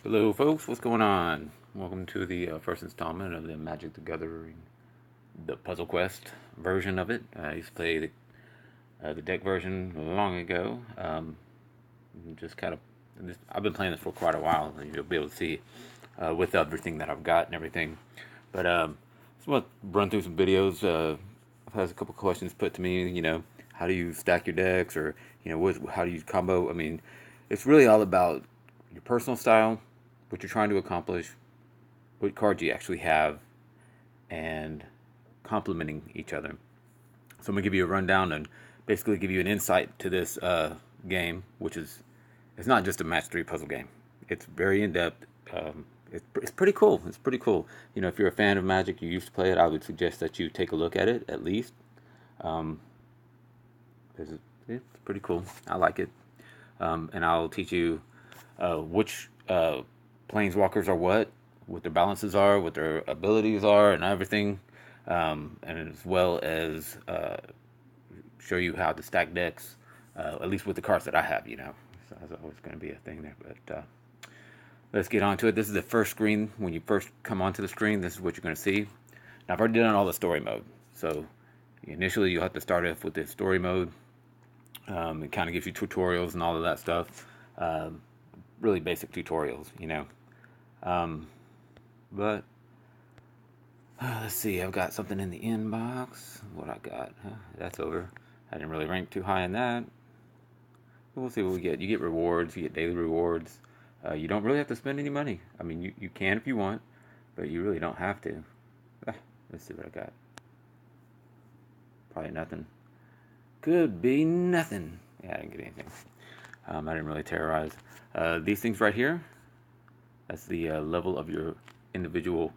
Hello, folks. What's going on? Welcome to the first installment of the Magic the Gathering, the Puzzle Quest version of it. I used to play the deck version long ago. Just kind of, I've been playing this for quite a while, and you'll be able to see with everything that I've got and everything. But just want to run through some videos. I've had a couple questions put to me. How do you stack your decks, or how do you combo? I mean, it's really all about your personal style, what you're trying to accomplish, what cards you actually have, and complementing each other. So I'm gonna give you a rundown and basically give you an insight to this game, which is it's not just a match three puzzle game. It's very in depth. It's pretty cool. It's pretty cool. If you're a fan of Magic, you used to play it, I would suggest that you take a look at it at least. Um, 'Cause it's pretty cool. I like it. And I'll teach you which planeswalkers are what their balances are, what their abilities are, and everything. And as well as show you how to stack decks, at least with the cards that I have. So that's always going to be a thing there. But let's get on to it. This is the first screen. When you first come onto the screen, this is what you're going to see. Now, I've already done all the story mode. So initially, you'll have to start off with the story mode. It kind of gives you tutorials and all of that stuff. Really basic tutorials. But let's see. I've got something in the inbox. What I got? That's over. I didn't really rank too high in that. But we'll see what we get. You get rewards. You get daily rewards. You don't really have to spend any money. I mean, you can if you want, but you really don't have to. Let's see what I got. Probably nothing. Could be nothing. Yeah, I didn't get anything. I didn't really terrorize. These things right here, that's the level of your individual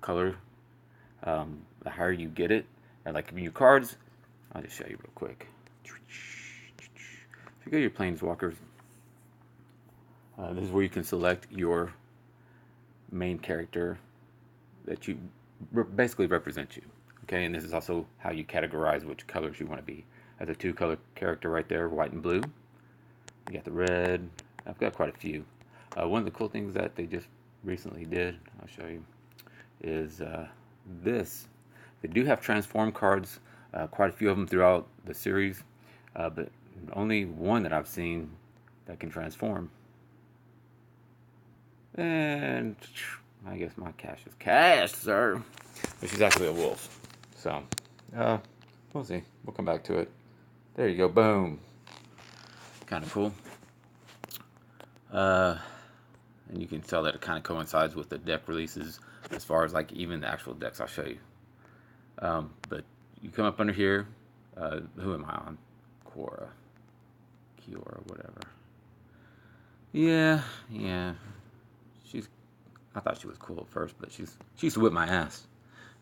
color. The higher you get it, and like your cards, I'll just show you real quick. If you go to your planeswalkers, this is where you can select your main character that you basically represent you. Okay, and this is also how you categorize which colors you want to be. As a two-color character right there, white and blue. You got the red. I've got quite a few. One of the cool things that they just recently did, I'll show you, is this. They do have transform cards, quite a few of them throughout the series, but only one that I've seen that can transform. And I guess my cash is cash, sir. But she's actually a wolf. So, we'll see. We'll come back to it. There you go. Boom. Kind of cool. And you can tell that it kind of coincides with the deck releases as far as like even the actual decks. I'll show you. But you come up under here. Who am I on? Kiora, whatever. Yeah. I thought she was cool at first, but she used to whip my ass.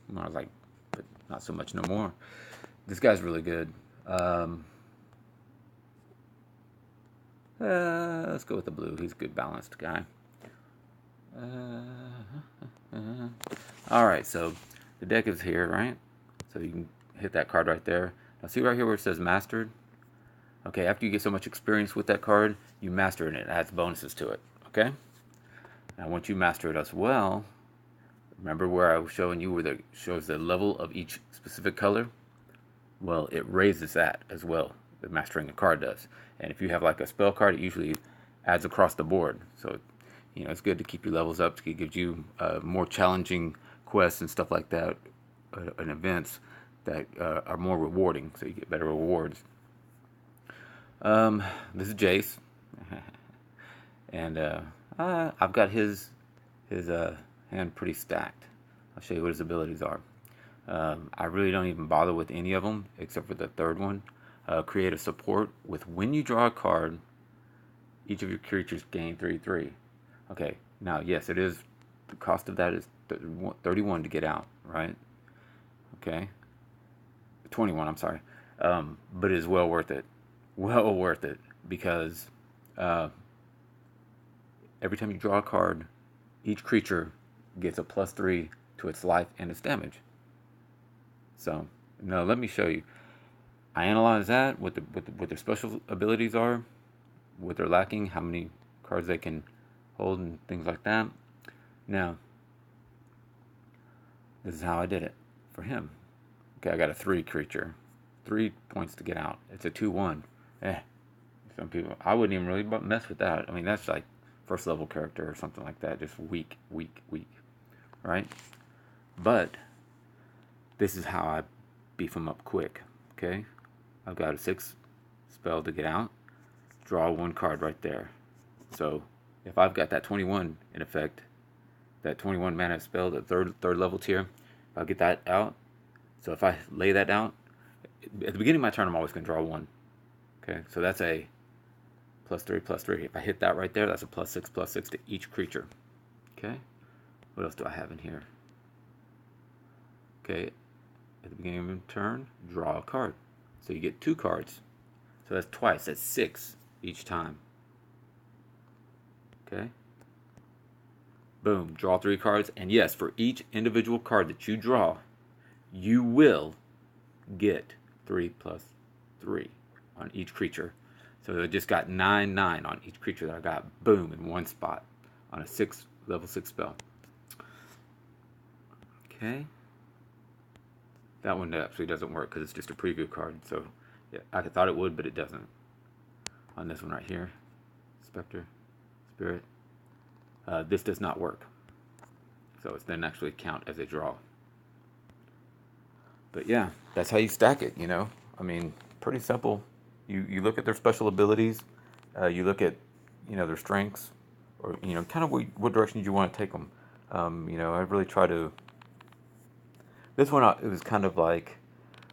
And I was like, but not so much no more. This guy's really good. Let's go with the blue. He's a good balanced guy. All right, so the deck is here, right? So you can hit that card right there. Now see right here where it says mastered? Okay, after you get so much experience with that card, you master it and it adds bonuses to it, okay? Now once you master it as well, remember where I was showing you where it shows the level of each specific color? Well, it raises that as well, the mastering a card does. And if you have like a spell card, it usually adds across the board. So, it's good to keep your levels up. It gives you more challenging quests and stuff like that, and events that are more rewarding, so you get better rewards. This is Jace, and I've got his hand pretty stacked. I'll show you what his abilities are. I really don't even bother with any of them except for the third one. Create a support with when you draw a card, each of your creatures gain 3/3. Okay, now yes, it is, the cost of that is 31 to get out, right? Okay, 21, I'm sorry. But it is well worth it. Well worth it, because every time you draw a card, each creature gets a +3 to its life and its damage. So, now let me show you. I analyze that, what their special abilities are, what they're lacking, how many cards they can hold, and things like that. Now, this is how I did it for him. Okay, I got a 3 creature. 3 points to get out. It's a 2/1. Eh. Some people, I wouldn't even really mess with that. I mean, that's like first level character or something like that. Just weak, weak, weak. Right? But this is how I beef them up quick. Okay? I've got a 6 spell to get out. Draw 1 card right there. So if I've got that 21 in effect, that 21 mana spell, the third level tier, if I get that out, so if I lay that out, at the beginning of my turn, I'm always going to draw 1. Okay, so that's a +3/+3. If I hit that right there, that's a +6/+6 to each creature. Okay, what else do I have in here? Okay, at the beginning of your turn, draw a card. So you get 2 cards. So that's twice. That's 6 each time. Okay. Boom. Draw 3 cards. And yes, for each individual card that you draw, you will get 3/3 on each creature. So I just got 9/9 on each creature that I got. Boom, in one spot on a level 6 spell. Okay. That one actually doesn't work because it's just a preview card. So yeah, I thought it would, but it doesn't. On this one right here, Spectre, Spirit, this does not work. So it doesn't actually count as a draw. But yeah, that's how you stack it, you know. I mean, pretty simple. You look at their special abilities, you look at, you know, their strengths, or, you know, kind of what direction you want to take them. You know, I really try to. This one, it was kind of like,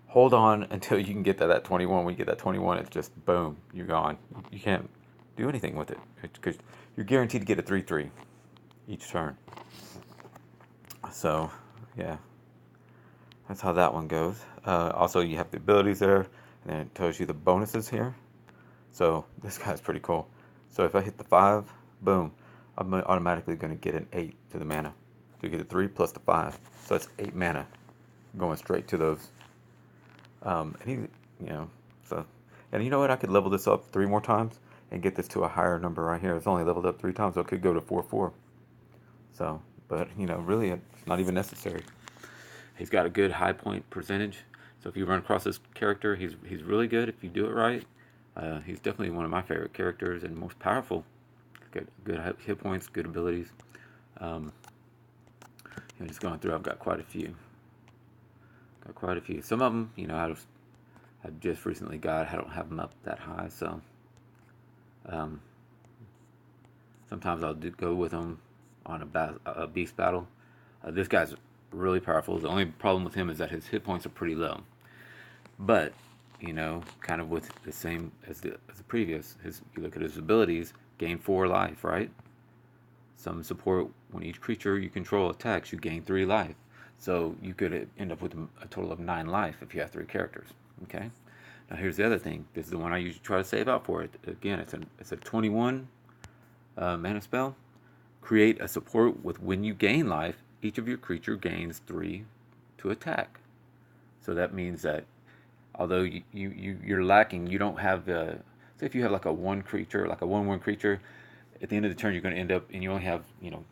hold on until you can get to that 21. When you get that 21, it's just boom, you're gone. You can't do anything with it because you're guaranteed to get a 3/3 each turn. So, yeah, that's how that one goes. Also, you have the abilities there, and then it tells you the bonuses here. So this guy's pretty cool. So if I hit the 5, boom, I'm automatically going to get an 8 to the mana. So you get a 3 plus the 5, so that's 8 mana going straight to those. And he, you know, so, and you know what? I could level this up 3 more times and get this to a higher number right here. It's only leveled up 3 times, so it could go to 4/4. So, but you know, really, it's not even necessary. He's got a good high point percentage. So if you run across this character, he's really good if you do it right. He's definitely one of my favorite characters and most powerful. Good hit points, good abilities. Just going through, I've got quite a few. Some of them, you know, I just recently got. I don't have them up that high, so sometimes I'll go with them on a beast battle. This guy's really powerful. The only problem with him is that his hit points are pretty low. But, you know, kind of with the same as the previous, you look at his abilities, gain 4 life, right? Some support when each creature you control attacks, you gain 3 life. So you could end up with a total of 9 life if you have 3 characters. Okay. Now here's the other thing. This is the one I usually try to save out for. It again, it's a 21 mana spell. Create a support with when you gain life, each of your creature gains 3 to attack. So that means that although you're lacking, you don't have the. Say if you have like a 1 creature, like a 1/1 creature, at the end of the turn you're going to end up and you only have, you know.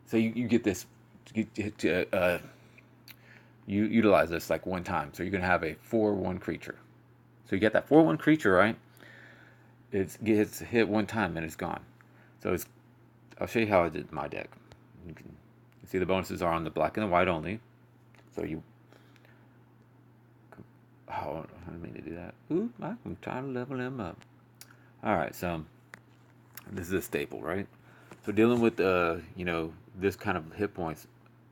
So you get this, you utilize this like 1 time. So you're going to have a 4/1 creature. So you get that 4/1 creature, right? It gets hit 1 time and it's gone. So I'll show you how I did my deck. You can see the bonuses are on the black and the white only. So I didn't mean to do that. Ooh, I'm trying to level him up. All right, so this is a staple, right? So dealing with you know, this kind of hit points,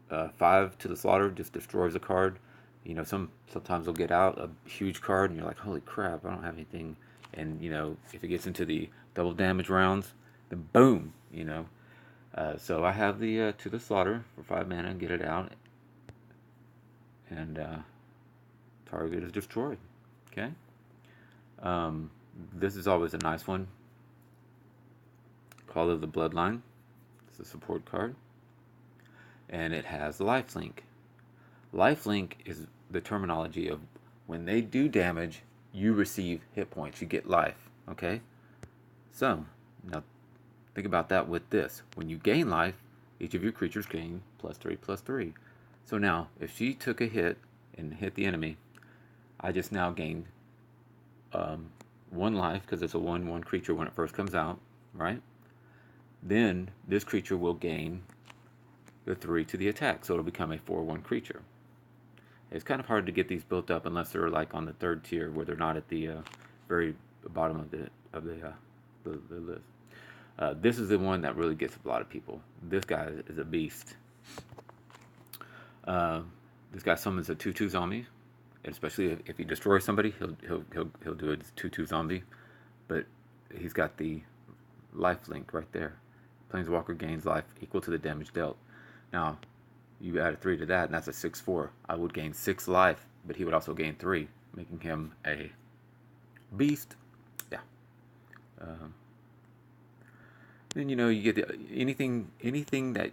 5 to the slaughter just destroys a card. You know, sometimes they'll get out a huge card and you're like, holy crap, I don't have anything. And you know, if it gets into the double damage rounds, then boom, you know. So I have the to the slaughter for 5 mana and get it out, and target is destroyed. Okay. This is always a nice one. Call of the Bloodline. It's a support card. And it has lifelink. Lifelink is the terminology of when they do damage, you receive hit points. You get life. Okay? So, now think about that with this. When you gain life, each of your creatures gain +3, +3. So now, if she took a hit and hit the enemy, I just now gained 1 life, because it's a 1/1 creature when it first comes out, right? Then this creature will gain the 3 to the attack, so it'll become a 4/1 creature. It's kind of hard to get these built up unless they're like on the 3rd tier, where they're not at the very bottom of the list. This is the one that really gets a lot of people. This guy is a beast. This guy summons a 2/2 zombie, and especially if he destroys somebody, he'll do a 2/2 zombie. But he's got the life link right there. Planeswalker gains life equal to the damage dealt. Now, you add a 3 to that, and that's a 6/4. I would gain 6 life, but he would also gain 3, making him a beast. Yeah. Then you get anything that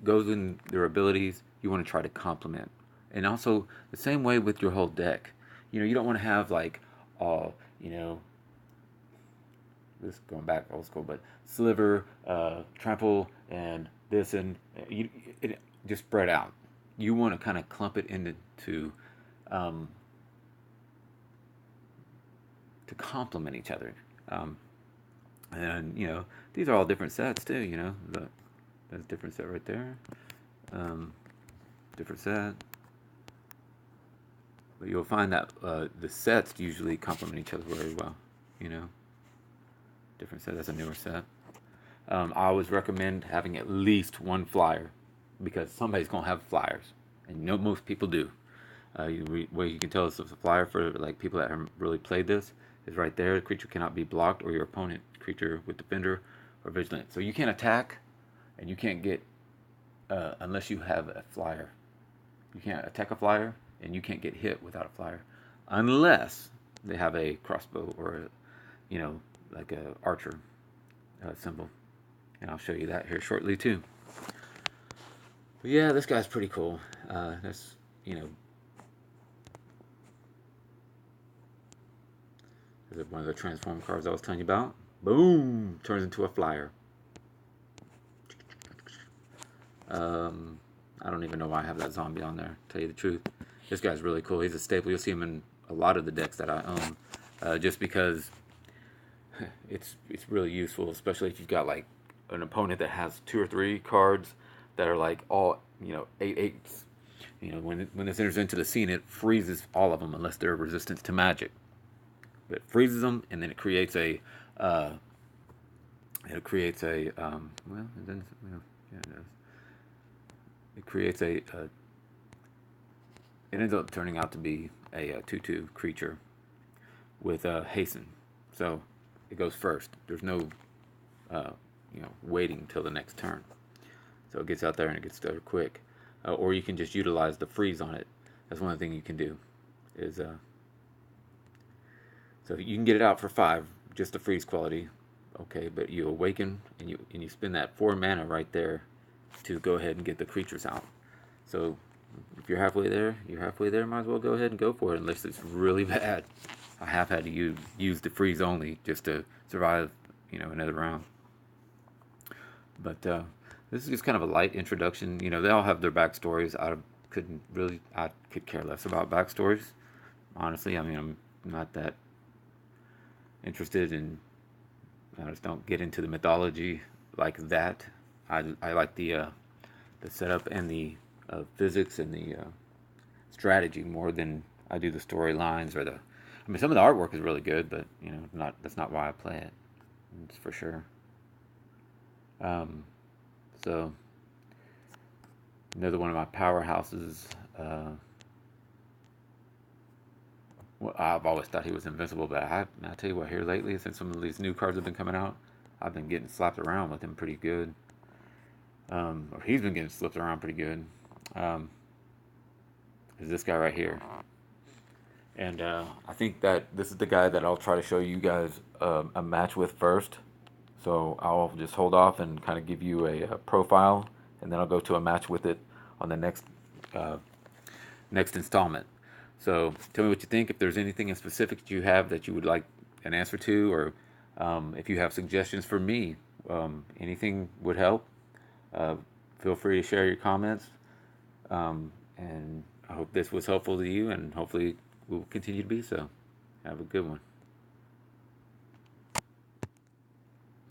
goes in their abilities. You want to try to complement, and also the same way with your whole deck. You don't want to have like this going back old school, but sliver, trample, and this, and it just spread out. You want to kind of clump it into to complement each other. And these are all different sets too. That's a different set right there. Different set. But you'll find that the sets usually complement each other very well. Different set. That's a newer set. I always recommend having at least 1 flyer, because somebody's gonna have flyers, and most people do. Way you can tell it's a flyer for like people that haven't really played this is right there. The creature cannot be blocked, or your opponent creature with defender or vigilant. So you can't attack, and you can't get unless you have a flyer. You can't attack a flyer, and you can't get hit without a flyer, unless they have a crossbow or like a archer symbol. And I'll show you that here shortly too. But yeah, this guy's pretty cool. That's Is it one of the transform cards I was telling you about? Boom! Turns into a flyer. I don't even know why I have that zombie on there, to tell you the truth. This guy's really cool. He's a staple. You'll see him in a lot of the decks that I own. Just because it's really useful, especially if you've got like an opponent that has 2 or 3 cards that are like all 8/8s. When this enters into the scene, it freezes all of them unless they're resistant to magic. It freezes them, and then it creates a well, it creates a it does. It creates it ends up turning out to be a 2/2 creature with hasten. So it goes first. There's no waiting till the next turn. So it gets out there and it gets there quick. Or you can just utilize the freeze on it. That's one thing you can do. Is so you can get it out for 5, just the freeze quality. Okay, but you awaken and you spend that 4 mana right there to go ahead and get the creatures out. So if you're halfway there, might as well go ahead and go for it, unless it's really bad. I have had to use the freeze only just to survive, another round. But this is just kind of a light introduction. They all have their backstories. I could care less about backstories, honestly. I mean, I'm not that interested in. I just don't get into the mythology like that. I like the setup and the physics and the strategy more than I do the storylines or the. I mean, some of the artwork is really good, but that's not why I play it. It's for sure. So another one of my powerhouses. Well, I've always thought he was invincible, but I tell you what, here lately, since some of these new cards have been coming out, I've been getting slapped around with him pretty good. Or he's been getting slipped around pretty good. Is this guy right here. And I think that this is the guy that I'll try to show you guys a match with first. So I'll just hold off and kind of give you a profile, and then I'll go to a match with it on the next installment. So tell me what you think. If there's anything in specific that you have that you would like an answer to, or If you have suggestions for me, anything would help. Uh, Feel free to share your comments. And I hope this was helpful to you, and hopefully will continue to be so. Have a good one.